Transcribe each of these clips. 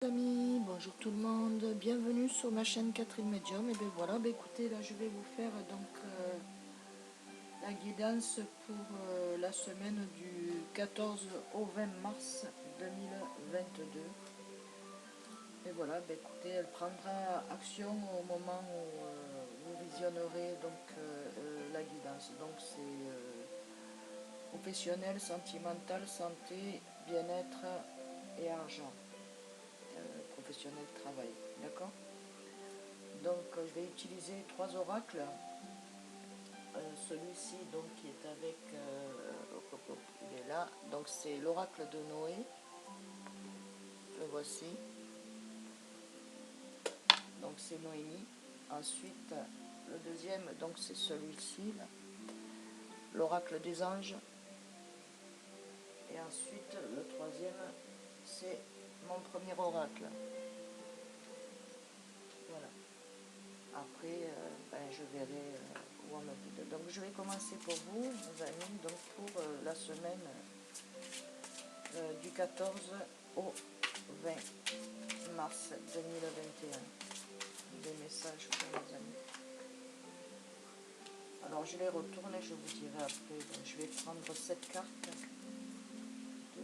Amis, bonjour tout le monde, bienvenue sur ma chaîne Catherine Medium. Et bien voilà, écoutez, là je vais vous faire la guidance pour la semaine du 14 au 20 mars 2022. Et voilà, écoutez, elle prendra action au moment où vous visionnerez la guidance. Donc c'est professionnel, sentimental, santé, bien-être et argent. Professionnel, travail, d'accord. Donc je vais utiliser trois oracles. Celui-ci donc qui est avec il est là, donc c'est l'oracle de Noé, le voici, donc c'est Noémie. Ensuite le deuxième, donc c'est celui-ci, l'oracle des anges. Et ensuite le troisième, c'est mon premier oracle. Voilà. Après, je verrai où on me guide. Donc je vais commencer pour vous, mes amis, donc pour la semaine du 14 au 20 mars 2021. Des messages pour mes amis. Alors je les retourne et je vous dirai après. Donc, je vais prendre cette carte. 2,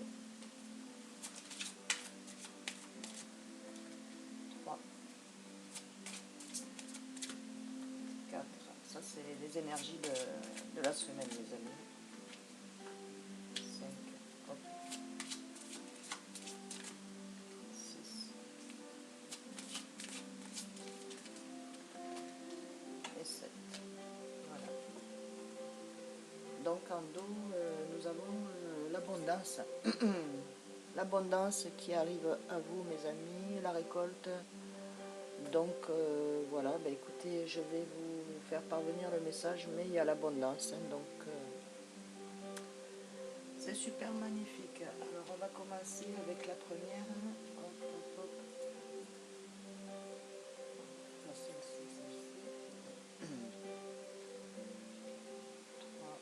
3, 4. Ça c'est les énergies de la semaine, mes amis. 5, hop, 6 et 7. Voilà. Donc en dos, nous avons l'abondance. L'abondance qui arrive à vous, mes amis, la récolte. Donc voilà, écoutez, je vais vous faire parvenir le message, mais il y a l'abondance, c'est super magnifique. Alors on va commencer avec la première. Hop, hop, hop. Ah, celle-ci. 3.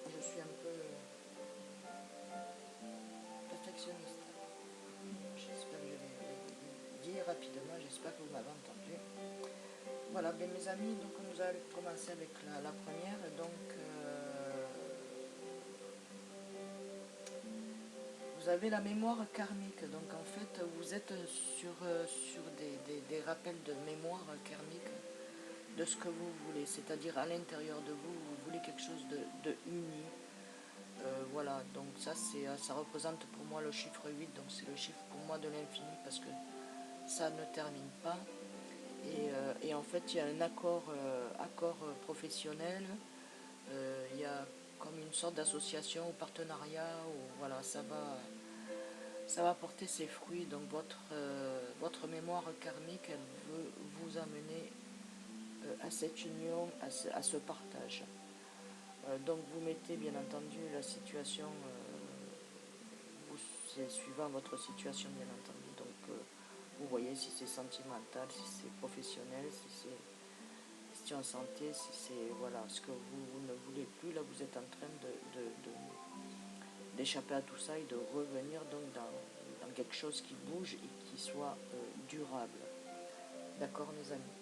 Je suis un peu perfectionniste. J'espère que je l'ai dit rapidement, j'espère que vous m'avez entendu. Voilà, mes amis, donc nous allons commencer avec la première. Donc vous avez la mémoire karmique. Donc en fait, vous êtes sur des rappels de mémoire karmique de ce que vous voulez. C'est-à-dire à l'intérieur de vous, vous voulez quelque chose de uni. Voilà, donc ça représente pour moi le chiffre 8. Donc c'est le chiffre pour moi de l'infini parce que ça ne termine pas. Et en fait, il y a un accord professionnel. Il y a comme une sorte d'association ou partenariat où voilà, ça va porter ses fruits. Donc votre mémoire karmique, elle veut vous amener à cette union, à ce partage. Donc vous mettez bien entendu la situation, c'est suivant votre situation bien entendu. Donc vous voyez si c'est sentimental, si c'est professionnel, si c'est question santé, si c'est voilà ce que vous ne voulez plus. Là vous êtes en train d'échapper à tout ça et de revenir donc dans quelque chose qui bouge et qui soit durable. D'accord, mes amis.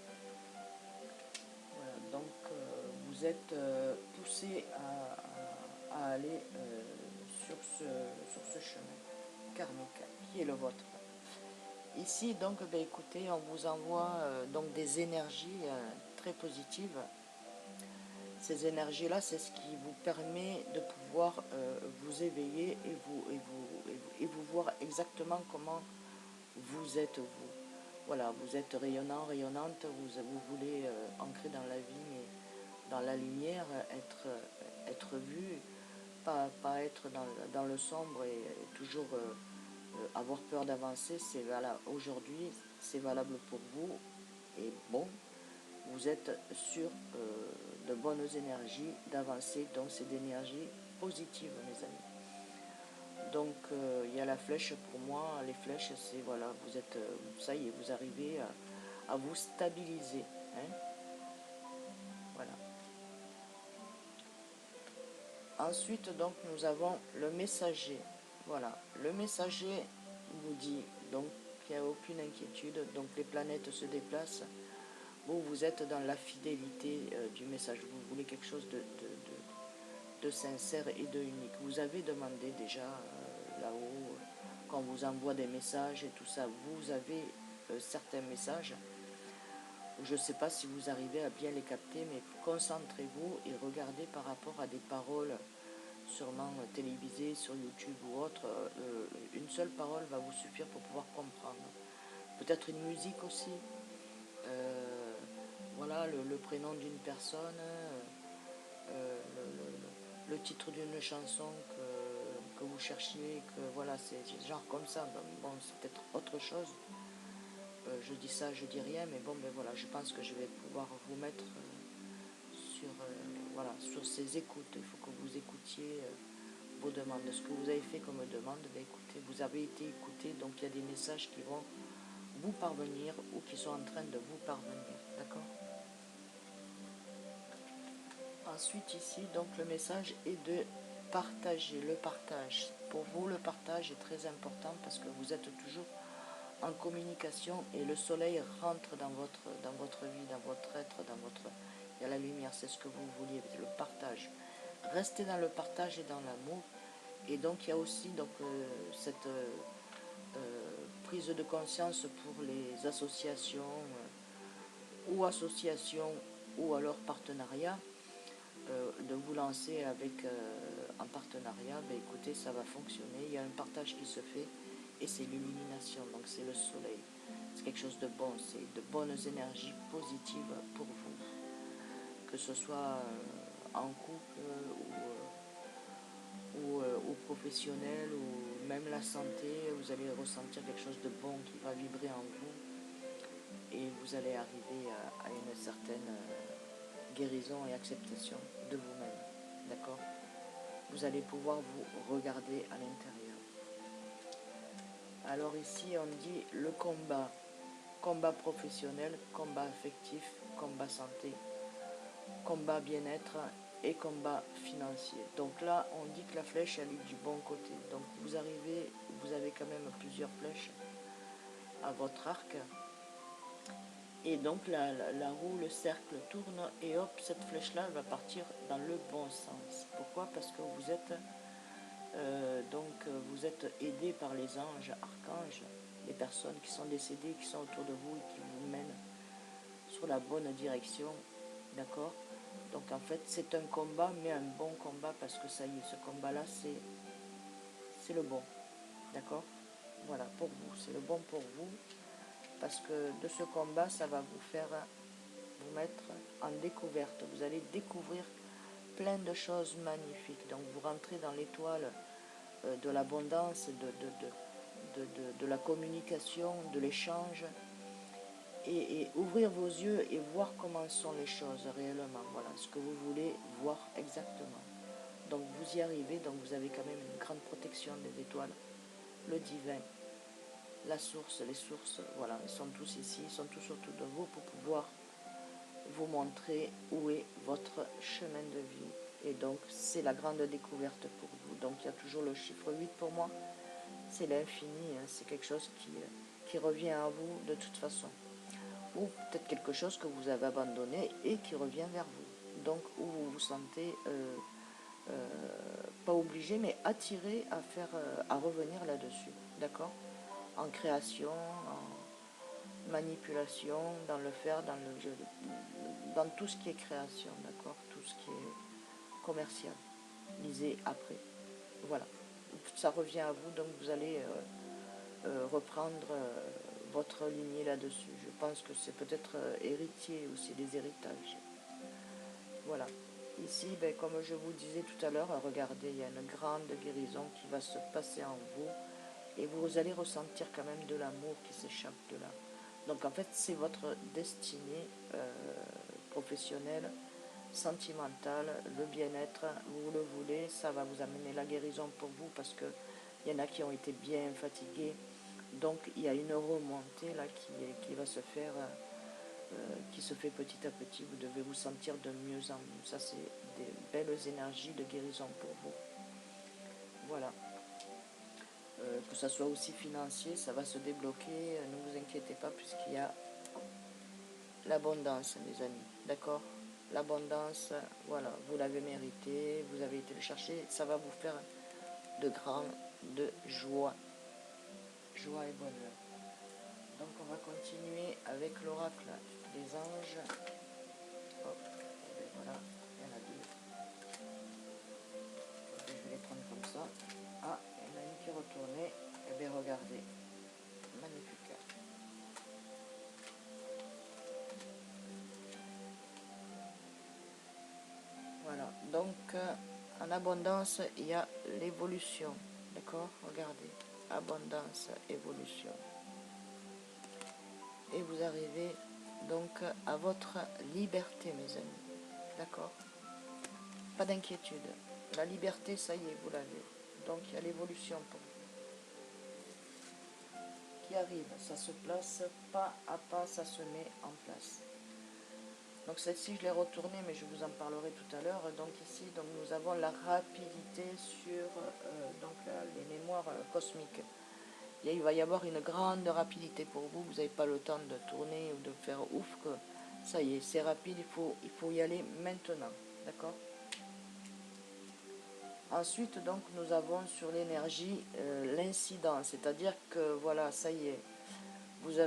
Voilà, donc vous êtes poussé à aller sur ce chemin karmique qui est le vôtre. Ici, donc, écoutez, on vous envoie donc des énergies très positives. Ces énergies-là, c'est ce qui vous permet de pouvoir vous éveiller et vous voir exactement comment vous êtes vous. Voilà, vous êtes rayonnant, rayonnante, vous voulez ancrer dans la vie, mais dans la lumière, être vu, pas être dans le sombre et toujours avoir peur d'avancer. C'est valable aujourd'hui, c'est valable pour vous. Et bon, vous êtes sur de bonnes énergies d'avancer, donc c'est d'énergie positive, mes amis. Donc il y a la flèche pour moi, les flèches c'est voilà, vous êtes, ça y est, vous arrivez à vous stabiliser. Hein. Voilà. Ensuite donc nous avons le messager. Voilà, le messager vous dit donc qu'il n'y a aucune inquiétude, donc les planètes se déplacent. Vous êtes dans la fidélité du message, vous voulez quelque chose de sincère et de unique. Vous avez demandé déjà là-haut, quand on vous envoie des messages et tout ça, vous avez certains messages. Je ne sais pas si vous arrivez à bien les capter, mais concentrez-vous et regardez par rapport à des paroles sûrement télévisées sur YouTube ou autre. Une seule parole va vous suffire pour pouvoir comprendre. Peut-être une musique aussi. Voilà, le prénom d'une personne, le titre d'une chanson que vous cherchiez, que voilà, c'est genre comme ça. Bon, c'est peut-être autre chose. Je dis ça, je dis rien, mais bon, ben voilà, je pense que je vais pouvoir vous mettre voilà, sur ces écoutes. Il faut que vous écoutiez vos demandes. Ce que vous avez fait comme demande, ben écoutez, vous avez été écouté, donc il y a des messages qui vont vous parvenir ou qui sont en train de vous parvenir. D'accord? Ensuite ici, donc le message est de partager, le partage. Pour vous, le partage est très important parce que vous êtes toujours en communication et le soleil rentre dans votre vie, dans votre être, il y a la lumière, c'est ce que vous vouliez, le partage. Restez dans le partage et dans l'amour. Et donc il y a aussi donc, cette prise de conscience pour les associations ou alors partenariats, de vous lancer avec un partenariat. Ben écoutez, ça va fonctionner, il y a un partage qui se fait et c'est l'illumination, donc c'est le soleil, c'est quelque chose de bon, c'est de bonnes énergies positives pour vous, que ce soit en couple ou professionnel ou même la santé. Vous allez ressentir quelque chose de bon qui va vibrer en vous et vous allez arriver à une certaine guérison et acceptation de vous-même. D'accord? Vous allez pouvoir vous regarder à l'intérieur. Alors ici on dit le combat. Combat professionnel, combat affectif, combat santé, combat bien-être et combat financier. Donc là, on dit que la flèche, elle est du bon côté. Donc vous avez quand même plusieurs flèches à votre arc. Et donc la roue, le cercle tourne et hop, cette flèche-là va partir dans le bon sens. Pourquoi? Parce que vous êtes aidé par les anges, archanges, les personnes qui sont décédées, qui sont autour de vous et qui vous mènent sur la bonne direction. D'accord? Donc en fait, c'est un combat, mais un bon combat, parce que ça y est, ce combat-là, c'est le bon. D'accord? Voilà, pour vous, c'est le bon pour vous, parce que de ce combat, ça va vous faire vous mettre en découverte. Vous allez découvrir plein de choses magnifiques. Donc vous rentrez dans l'étoile de l'abondance, de la communication, de l'échange, et ouvrir vos yeux et voir comment sont les choses réellement. Voilà, ce que vous voulez voir exactement. Donc vous y arrivez, donc vous avez quand même une grande protection des étoiles, le divin, la source, les sources, voilà, ils sont tous ici, ils sont tous autour de vous pour pouvoir vous montrer où est votre chemin de vie. Et donc c'est la grande découverte pour vous. Donc il y a toujours le chiffre 8 pour moi, c'est l'infini, hein, c'est quelque chose qui revient à vous de toute façon. Ou peut-être quelque chose que vous avez abandonné et qui revient vers vous. Donc où vous vous sentez pas obligé, mais attiré à revenir là-dessus. D'accord? En création, en manipulation, dans le faire, dans le jeu, dans tout ce qui est création, d'accord? Tout ce qui est commercial. Lisez après. Voilà. Ça revient à vous, donc vous allez reprendre votre lignée là-dessus. Je pense que c'est peut-être héritier aussi, des héritages. Voilà. Ici, comme je vous disais tout à l'heure, regardez, il y a une grande guérison qui va se passer en vous et vous allez ressentir quand même de l'amour qui s'échappe de là. Donc en fait, c'est votre destinée professionnelle, sentimentale, le bien-être, vous le voulez, ça va vous amener la guérison pour vous parce que il y en a qui ont été bien fatigués. Donc il y a une remontée là qui va se faire, qui se fait petit à petit. Vous devez vous sentir de mieux en mieux. Ça, c'est des belles énergies de guérison pour vous. Voilà. que ça soit aussi financier, ça va se débloquer, ne vous inquiétez pas, puisqu'il y a l'abondance, mes amis, d'accord? L'abondance, voilà, vous l'avez mérité, vous avez été le chercher, ça va vous faire de joie, joie et bonheur. Donc on va continuer avec l'oracle des anges. Hop, et bien voilà, il y en a deux. Et je vais les prendre comme ça. Ah, il y en a une qui est retournée. Et bien regardez, magnifique. Voilà, donc en abondance, il y a l'évolution. D'accord? Regardez, abondance, évolution. Et vous arrivez donc à votre liberté, mes amis. D'accord? Pas d'inquiétude. La liberté, ça y est, vous l'avez. Donc il y a l'évolution pour vous qui arrive. Ça se place pas à pas, ça se met en place. Donc celle-ci, je l'ai retournée, mais je vous en parlerai tout à l'heure. Donc ici, donc, nous avons la rapidité sur les mémoires cosmiques. Et il va y avoir une grande rapidité pour vous. Vous n'avez pas le temps de tourner ou de faire ouf. Que ça y est, c'est rapide, il faut y aller maintenant. D'accord? Ensuite, donc, nous avons sur l'énergie l'incident. C'est-à-dire que, voilà, ça y est, vous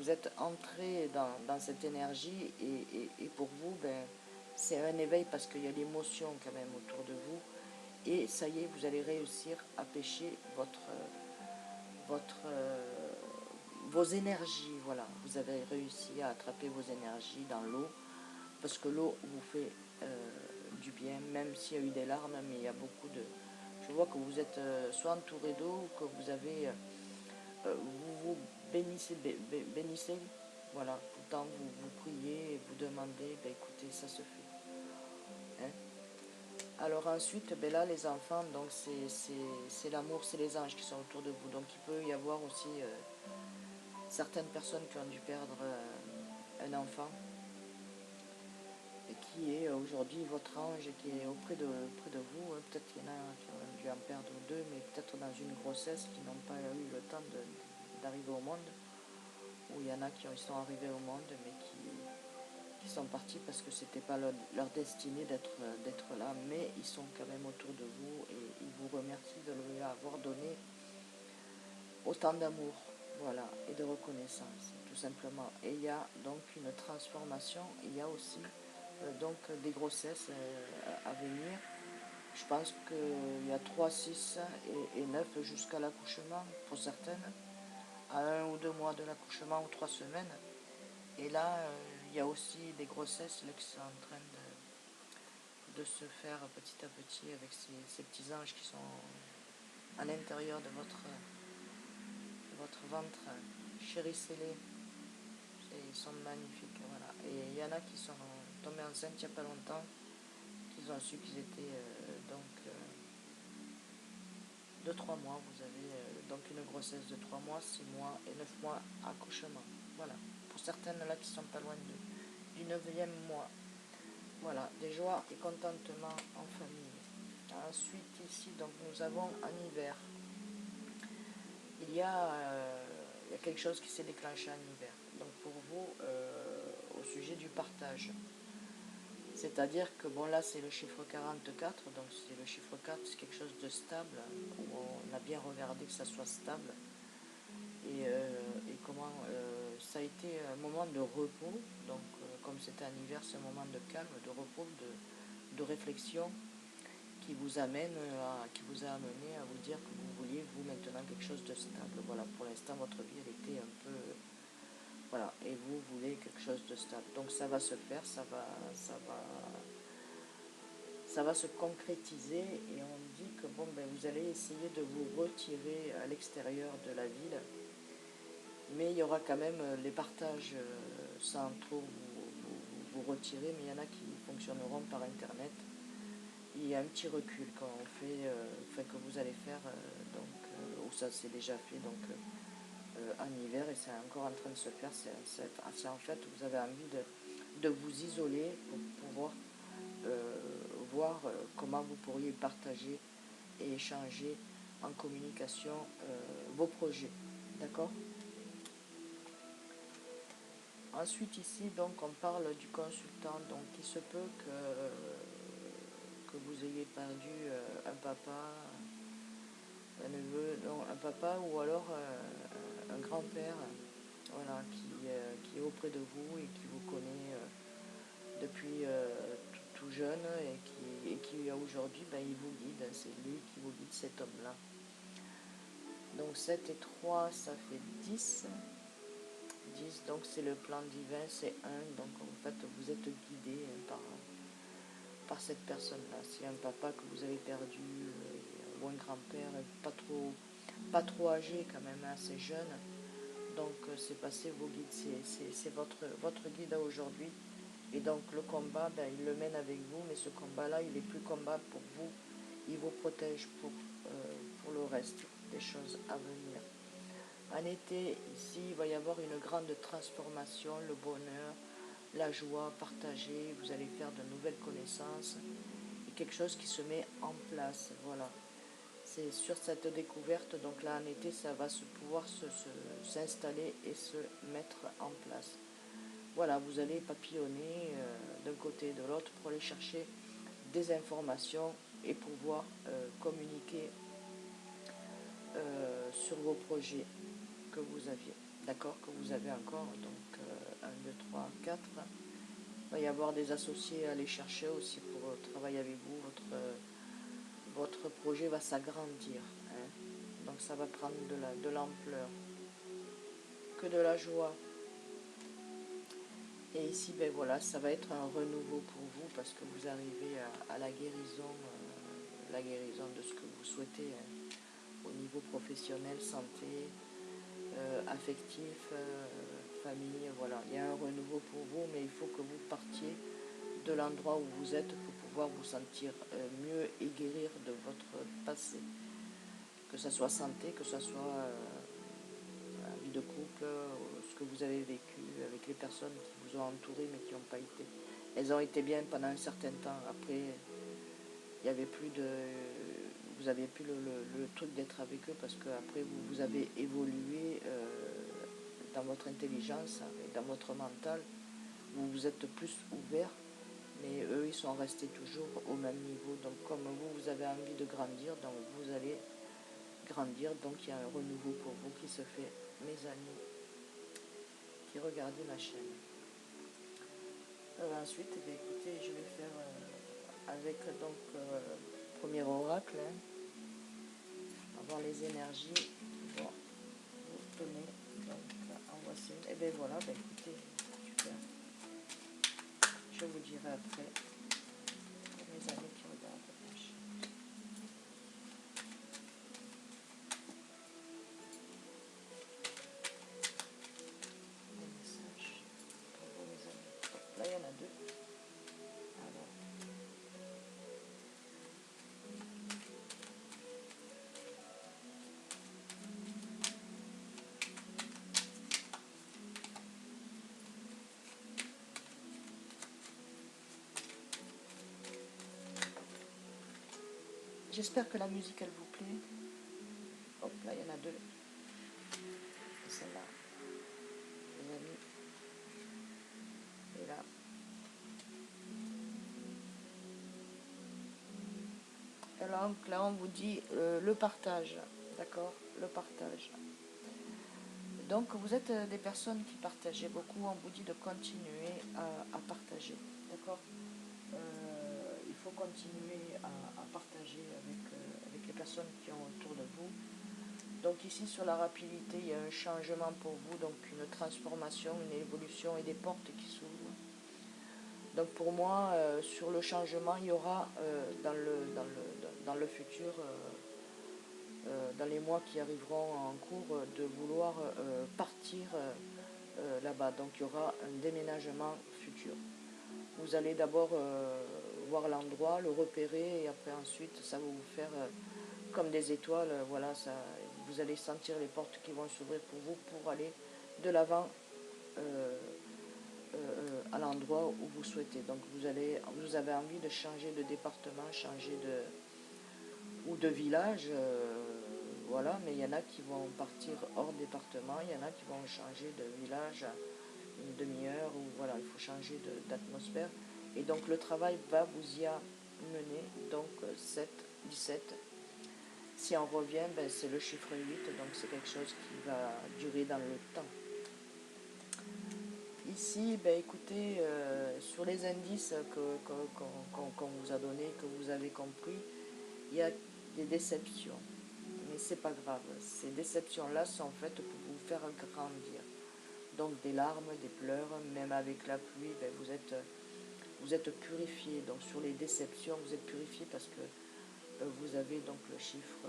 êtes entré dans cette énergie et pour vous, ben, c'est un éveil parce qu'il y a l'émotion quand même autour de vous. Et ça y est, vous allez réussir à pêcher vos énergies. Voilà, vous avez réussi à attraper vos énergies dans l'eau parce que l'eau vous fait du bien, même s'il y a eu des larmes, mais il y a beaucoup de... Je vois que vous êtes soit entouré d'eau, que vous avez... vous vous bénissez, voilà, pourtant vous priez et vous demandez, ben écoutez, ça se fait. Hein. Alors ensuite, ben là, les enfants, donc c'est l'amour, c'est les anges qui sont autour de vous. Donc il peut y avoir aussi certaines personnes qui ont dû perdre un enfant et qui est aujourd'hui votre ange et qui est auprès de vous. Peut-être qu'il y en a qui ont dû en perdre deux, mais peut-être dans une grossesse qui n'ont pas eu le temps d'arriver au monde. Où il y en a qui sont arrivés au monde, mais qui sont partis parce que c'était pas leur destinée d'être là, mais ils sont quand même autour de vous et ils vous remercient de leur avoir donné autant d'amour, voilà, et de reconnaissance, tout simplement. Et il y a donc une transformation, il y a aussi donc des grossesses à venir. Je pense qu'il y a 3, 6 et 9 jusqu'à l'accouchement, pour certaines, à 1 ou 2 mois de l'accouchement ou 3 semaines. Et là, il y a aussi des grossesses là, qui sont en train de se faire petit à petit avec ces petits anges qui sont à l'intérieur de votre ventre. Chérissez-les, ils sont magnifiques. Voilà. Et il y en a qui sont tombés enceintes il n'y a pas longtemps, qu'ils ont su qu'ils étaient de 3 mois. Vous avez donc une grossesse de 3 mois, 6 mois et 9 mois accouchement. Voilà. Pour certaines là qui sont pas loin du 9e mois. Voilà, des joies et contentements en famille. Ensuite, ici, donc, nous avons en hiver. Il y a quelque chose qui s'est déclenché en hiver. Donc, pour vous, au sujet du partage. C'est-à-dire que, bon, là, c'est le chiffre 44. Donc, c'est le chiffre 4, c'est quelque chose de stable. Où on a bien regardé que ça soit stable. Et comment ça a été un moment de repos. Donc, comme c'était en hiver, c'est un moment de calme, de repos, de réflexion qui vous a amené à vous dire que vous vouliez, vous, maintenant, quelque chose de stable. Voilà, pour l'instant, votre vie, elle était un peu... voilà, et vous voulez quelque chose de stable. Donc, ça va se faire, ça va se concrétiser, et on dit que, bon, ben, vous allez essayer de vous retirer à l'extérieur de la ville, mais il y aura quand même les partages sans trop vous retirer, mais il y en a qui fonctionneront par Internet. Il y a un petit recul quand on fait, que vous allez faire, ou ça c'est déjà fait, donc en hiver, et c'est encore en train de se faire. C'est en fait, vous avez envie de vous isoler pour pouvoir voir comment vous pourriez partager et échanger en communication vos projets. D'accord? Ensuite ici, donc, on parle du consultant. Donc, il se peut que vous ayez perdu un papa, un neveu, non, un papa ou alors un grand-père, voilà, qui est auprès de vous et qui vous connaît depuis tout jeune et qui aujourd'hui, ben, il vous guide. C'est lui qui vous guide, cet homme-là. Donc 7 et 3, ça fait 10. 10, donc c'est le plan divin, c'est 1. Donc en fait, vous êtes guidé par cette personne-là. C'est un papa que vous avez perdu, ou un grand-père, pas trop âgé quand même, assez jeune. Donc c'est passé vos guides, c'est votre guide à aujourd'hui. Et donc le combat, ben, il le mène avec vous, mais ce combat-là, il n'est plus combat pour vous. Il vous protège pour le reste des choses à venir. En été, ici, il va y avoir une grande transformation, le bonheur, la joie partagée, vous allez faire de nouvelles connaissances, et quelque chose qui se met en place, voilà. C'est sur cette découverte, donc là en été, ça va pouvoir s'installer et se mettre en place. Voilà, vous allez papillonner d'un côté et de l'autre pour aller chercher des informations et pouvoir communiquer sur vos projets que vous aviez. D'accord, que vous avez encore, donc 1, 2, 3, 4. Il va y avoir des associés à aller chercher aussi pour travailler avec vous. Votre projet va s'agrandir. Hein. Donc ça va prendre de l'ampleur. Que de la joie. Et ici, ben voilà, ça va être un renouveau pour vous parce que vous arrivez à la guérison de ce que vous souhaitez au niveau professionnel, santé, affectif, famille, voilà. Il y a un renouveau pour vous, mais il faut que vous partiez de l'endroit où vous êtes pour pouvoir vous sentir mieux et guérir de votre passé. Que ce soit santé, que ce soit la vie de couple, ce que vous avez vécu avec les personnes qui vous ont entouré mais qui n'ont pas été. Elles ont été bien pendant un certain temps. Après, il n'y avait plus de... Vous n'avez plus le truc d'être avec eux parce qu'après, vous avez évolué dans votre intelligence et dans votre mental. Vous vous êtes plus ouvert, mais eux, ils sont restés toujours au même niveau. Donc, comme vous avez envie de grandir, donc vous allez grandir. Donc, il y a un renouveau pour vous qui se fait, mes amis, qui regardez ma chaîne. Ensuite, eh bien, écoutez, je vais faire avec donc premier oracle, hein, avoir les énergies. Bon, vous tenez, donc en voici une. Et bien voilà, ben, écoutez, super. Je vous dirai après, pour mes amis qui regardent ma chaîne. Des messages pour vous, mes amis. Là, il y en a deux. Alors, j'espère que la musique, elle vous plaît. Hop, là, il y en a deux. Et celle-là, les amis. Et là. Alors, là, on vous dit le partage. D'accord? Le partage. Donc, vous êtes des personnes qui partagez beaucoup. On vous dit de continuer à partager. D'accord? Il faut continuer à partager avec les personnes qui sont autour de vous. Donc ici, sur la rapidité, il y a un changement pour vous, donc une transformation, une évolution et des portes qui s'ouvrent. Donc pour moi, sur le changement, il y aura dans le futur, dans les mois qui arriveront en cours, de vouloir partir là-bas. Donc il y aura un déménagement futur. Vous allez d'abord voir l'endroit, le repérer, et après ensuite, ça va vous faire comme des étoiles. Voilà, ça, vous allez sentir les portes qui vont s'ouvrir pour vous pour aller de l'avant à l'endroit où vous souhaitez. Donc vous avez envie de changer de département, changer ou de village. voilà, mais il y en a qui vont partir hors département, il y en a qui vont changer de village à une demi-heure, ou voilà, il faut changer d'atmosphère. Et donc le travail va vous y amener, donc 7, 17. Si on revient, ben, c'est le chiffre 8, donc c'est quelque chose qui va durer dans le temps. Ici, ben, écoutez, sur les indices qu'on vous a donnés, que vous avez compris, il y a des déceptions. Mais c'est pas grave. Ces déceptions-là sont faites pour vous faire grandir. Donc des larmes, des pleurs, même avec la pluie, ben, vous êtes purifié. Donc sur les déceptions, vous êtes purifié parce que vous avez donc le chiffre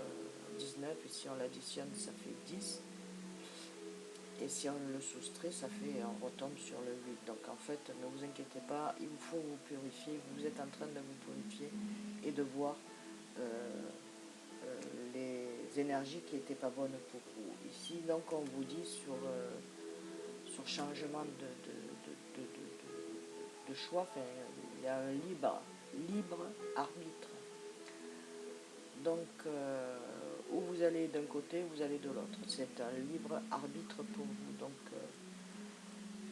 19, et si on l'additionne, ça fait 10. Et si on le soustrait, on retombe sur le 8. Donc en fait, ne vous inquiétez pas, il vous faut vous purifier. Vous êtes en train de vous purifier et de voir les énergies qui n'étaient pas bonnes pour vous. Ici, donc, on vous dit sur changement de choix, enfin, il y a un libre arbitre. Donc, où vous allez d'un côté, vous allez de l'autre. C'est un libre arbitre pour vous. Donc,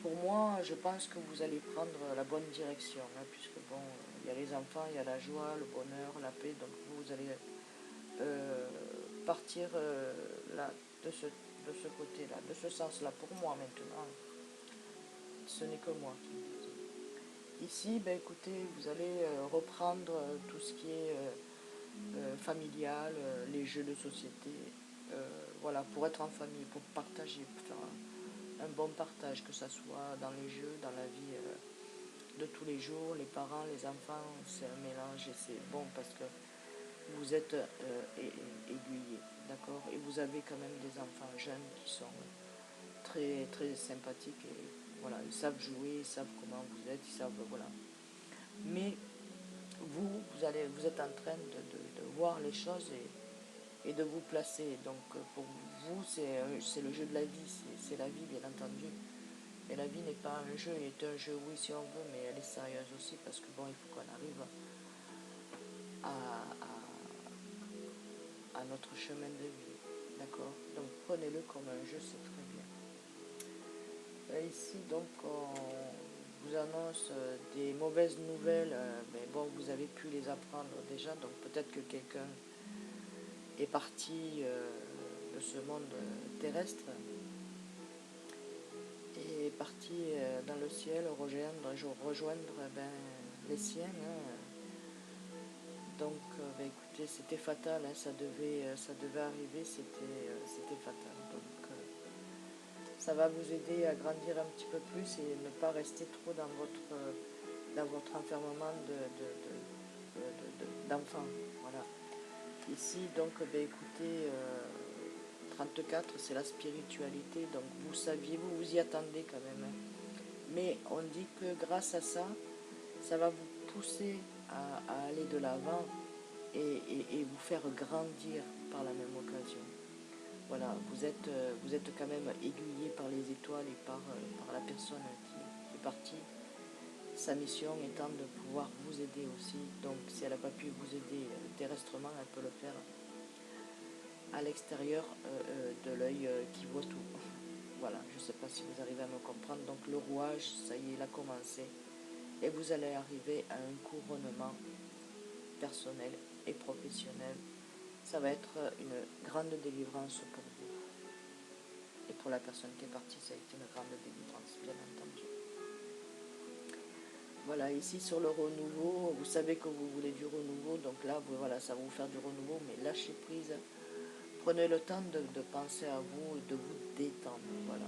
pour moi, je pense que vous allez prendre la bonne direction, hein, puisque bon, il y a les enfants, il y a la joie, le bonheur, la paix. Donc, vous allez partir là, de ce côté-là, de ce sens-là, pour moi maintenant. Ce n'est que moi qui le dis. Ici, ben, écoutez, vous allez reprendre tout ce qui est familial, les jeux de société, voilà, pour être en famille, pour partager, pour faire un bon partage, que ce soit dans les jeux, dans la vie de tous les jours, les parents, les enfants, c'est un mélange et c'est bon parce que vous êtes aiguillés, d'accord? Et vous avez quand même des enfants jeunes qui sont très, très sympathiques et voilà, ils savent jouer, ils savent comment vous êtes, ils savent, voilà. Mais vous êtes en train de voir les choses et de vous placer. Donc pour vous, c'est le jeu de la vie, c'est la vie, bien entendu. Et la vie n'est pas un jeu, elle est un jeu, oui, si on veut, mais elle est sérieuse aussi, parce que bon, il faut qu'on arrive à, à notre chemin de vie. D'accord? Donc prenez-le comme un jeu, c'est très bien. Et ici, donc, on vous annonce des mauvaises nouvelles, mais bon, vous avez pu les apprendre déjà, donc peut-être que quelqu'un est parti de ce monde terrestre et est parti dans le ciel rejoindre ben, les siens. Hein. Donc, ben, écoutez, c'était fatal, hein, ça devait arriver, c'était fatal. Donc, ça va vous aider à grandir un petit peu plus et ne pas rester trop dans votre enfermement d'enfant. Voilà. Ici, donc, ben, écoutez, 34, c'est la spiritualité, donc vous saviez, vous y attendez quand même. Hein. Mais on dit que grâce à ça, ça va vous pousser à aller de l'avant et vous faire grandir par la même occasion. Voilà, vous êtes quand même aiguillé par les étoiles et par la personne qui est partie. Sa mission étant de pouvoir vous aider aussi. Donc si elle n'a pas pu vous aider terrestrement, elle peut le faire à l'extérieur de l'œil qui voit tout. Voilà, je ne sais pas si vous arrivez à me comprendre. Donc le rouage, ça y est, il a commencé. Et vous allez arriver à un couronnement personnel et professionnel. Ça va être une grande délivrance pour vous. Et pour la personne qui est partie, ça a été une grande délivrance, bien entendu. Voilà, ici sur le renouveau, vous savez que vous voulez du renouveau, donc là, voilà, ça va vous faire du renouveau, mais lâchez prise. Prenez le temps de penser à vous et de vous détendre, voilà.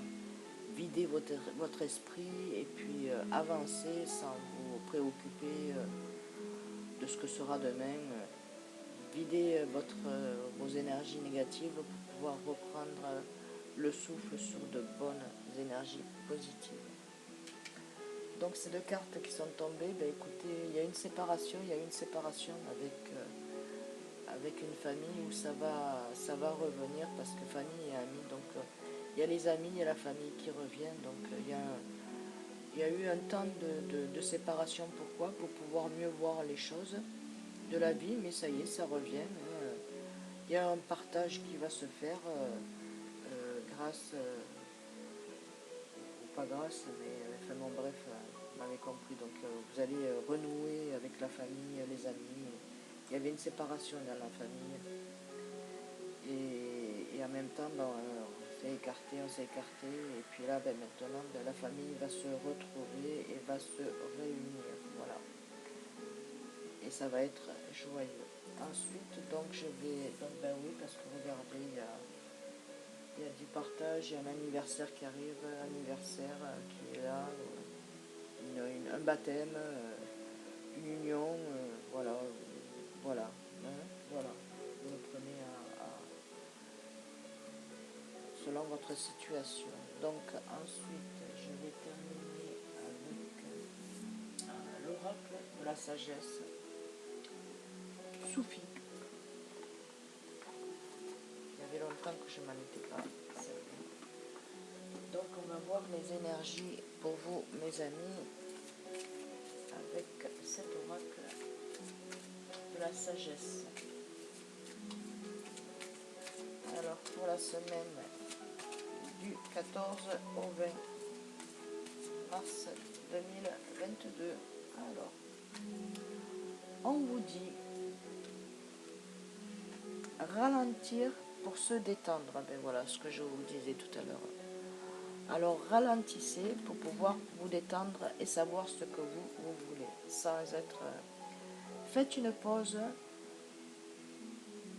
Videz votre esprit et puis avancez sans vous préoccuper de ce que sera demain. Videz vos énergies négatives pour pouvoir reprendre le souffle sur de bonnes énergies positives. Donc ces deux cartes qui sont tombées, ben écoutez, il y a une séparation avec une famille où ça va revenir parce que famille et amis, donc il y a les amis et la famille qui reviennent, donc il y a eu un temps de séparation. Pourquoi? Pour pouvoir mieux voir les choses de la vie, mais ça y est, ça revient. Hein. il y a un partage qui va se faire grâce, ou pas grâce, mais enfin bon bref, vous m'avez compris. Donc vous allez renouer avec la famille, les amis. Il y avait une séparation dans la famille. Et en même temps, ben, on s'est écarté. Et puis là, ben, maintenant, ben, la famille va se retrouver et va se réunir. Voilà. Et ça va être joyeux. Ensuite, donc, je vais... Donc, ben oui, parce que regardez, il y a du partage, il y a un anniversaire qui arrive, un anniversaire qui est là, un baptême, une union, voilà, voilà, hein, voilà. Vous le prenez selon votre situation. Donc ensuite, je vais terminer avec l'oracle de la sagesse Soufi. Il y avait longtemps que je m'en étais pas servi. Donc on va voir les énergies pour vous, mes amis, avec cet oracle de la sagesse. Alors pour la semaine du 14 au 20 mars 2022, alors on vous dit ralentir pour se détendre. Ben voilà ce que je vous disais tout à l'heure. Alors ralentissez pour pouvoir vous détendre et savoir ce que vous voulez, sans être... Faites une pause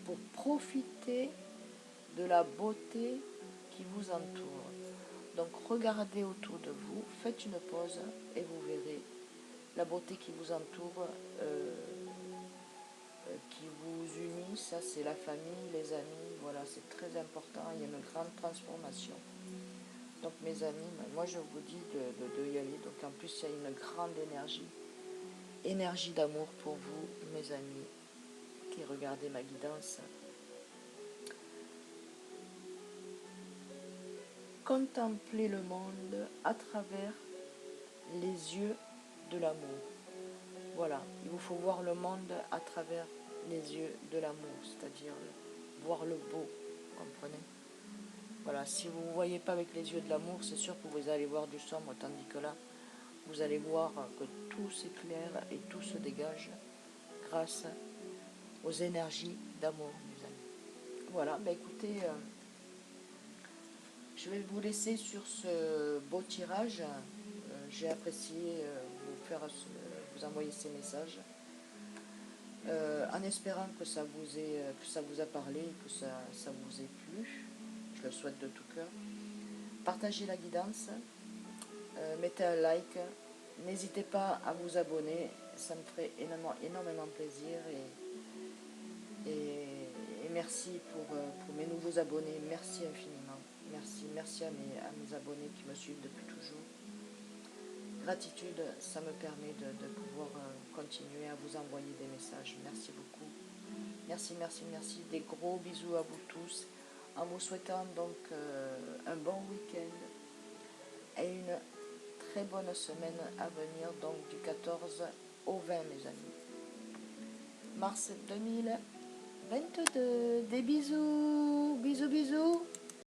pour profiter de la beauté qui vous entoure. Donc regardez autour de vous, faites une pause et vous verrez la beauté qui vous entoure, qui vous unit. Ça c'est la famille, les amis, voilà, c'est très important. Il y a une grande transformation. Donc mes amis, moi je vous dis de y aller. Donc en plus il y a une grande énergie d'amour pour vous, mes amis, qui regardez ma guidance. Contemplez le monde à travers les yeux de l'amour. Voilà, il vous faut voir le monde à travers les yeux de l'amour, c'est-à-dire voir le beau, comprenez? Voilà, si vous ne voyez pas avec les yeux de l'amour, c'est sûr que vous allez voir du sombre, tandis que là, vous allez voir que tout s'éclaire et tout se dégage grâce aux énergies d'amour, mes amis. Voilà, bah écoutez, je vais vous laisser sur ce beau tirage. J'ai apprécié vous envoyer ces messages. En espérant que ça vous a parlé, que ça vous ait plu. Je le souhaite de tout cœur. Partagez la guidance, mettez un like, n'hésitez pas à vous abonner, ça me ferait énormément plaisir et merci pour mes nouveaux abonnés, merci infiniment, merci à mes abonnés qui me suivent depuis toujours. Gratitude, ça me permet de pouvoir continuer à vous envoyer des messages, merci beaucoup. Merci, des gros bisous à vous tous, en vous souhaitant donc un bon week-end et une très bonne semaine à venir, donc du 14 au 20, mes amis. Mars 2022, des bisous, bisous.